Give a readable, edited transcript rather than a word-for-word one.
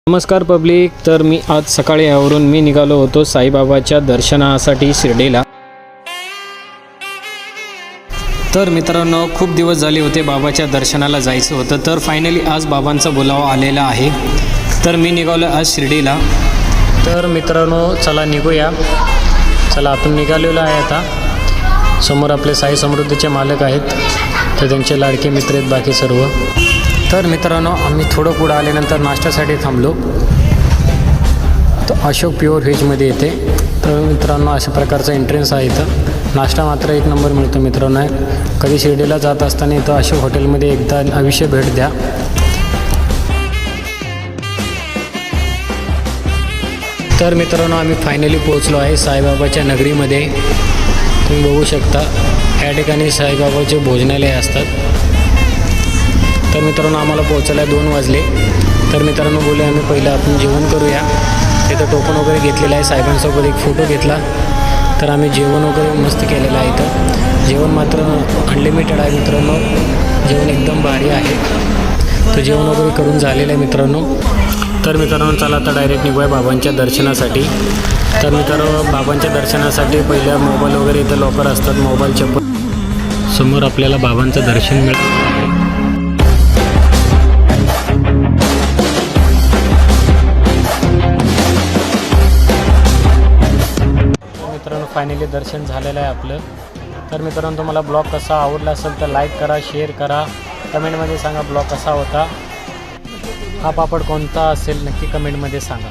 नमस्कार पब्लिक. तर मी आज सकाळी आवरून मी निघालो होतो साईबाबाच्या दर्शनासाठी शिर्डीला. तर मित्रांनो, खूप दिवस झाले होते बाबाच्या दर्शनाला जायचं होतं. तर फायनली आज बाबांचा बोलावा आलेला आहे. तर मी निघालो आज शिर्डीला. तर मित्रांनो, चला निघूया. चला आपण निघालेलो आहे आता. समोर आपले साई समृद्धीचे मालक आहेत, तर त्यांचे लाडके मित्र आहेत बाकी सर्व. तर मित्रांनो, आम्ही थोडं पुढं आल्यानंतर नाश्त्यासाठी थांबलो. तर अशोक प्युअर व्हेजमध्ये येते. तर मित्रांनो, अशा प्रकारचा एंट्रन्स आहे इथं. नाश्ता मात्र एक नंबर मिळतो मित्रांनो. कधी शिर्डीला जात असताना इथं अशोक हॉटेलमध्ये एकदा अवश्य भेट द्या. तर मित्रांनो, आम्ही फायनली पोहोचलो आहे साईबाबाच्या नगरीमध्ये. तुम्ही बघू शकता, या ठिकाणी साईबाबाचे भोजनालय असतात. तर मित्रांनो, आम्हाला पोहोचायला 2 वाजले. तर मित्रांनो, बोलले आम्ही पहिलं आपण जेवण करूया. तिथं टोकन वगैरे घेतलेलं आहे. साहेबांसोबत एक फोटो घेतला. तर आम्ही जेवण वगैरे मस्त केलेलं आहे. इथं जेवण मात्र अनलिमिटेड आहे मित्रांनो. जेवण एकदम भारी आहे. तर जेवण वगैरे करून झालेलं आहे मित्रांनो. तर मित्रांनो, चला आता डायरेक्ट निघूया बाबांच्या दर्शनासाठी. तर मित्रांनो, बाबांच्या दर्शनासाठी पहिल्या मोबाईल वगैरे इथं लॉकर असतात. मोबाईलच्या समोर आपल्याला बाबांचं दर्शन मिळतं. मित्रांनो, फायनली दर्शन झालेलं आहे आपलं. तर मित्रांनो, तुम्हाला ब्लॉग कसा आवडला असेल तर लाईक करा, शेअर करा, कमेंटमध्ये सांगा ब्लॉग कसा होता. हा पापड कोणता असेल नक्की कमेंटमध्ये सांगा.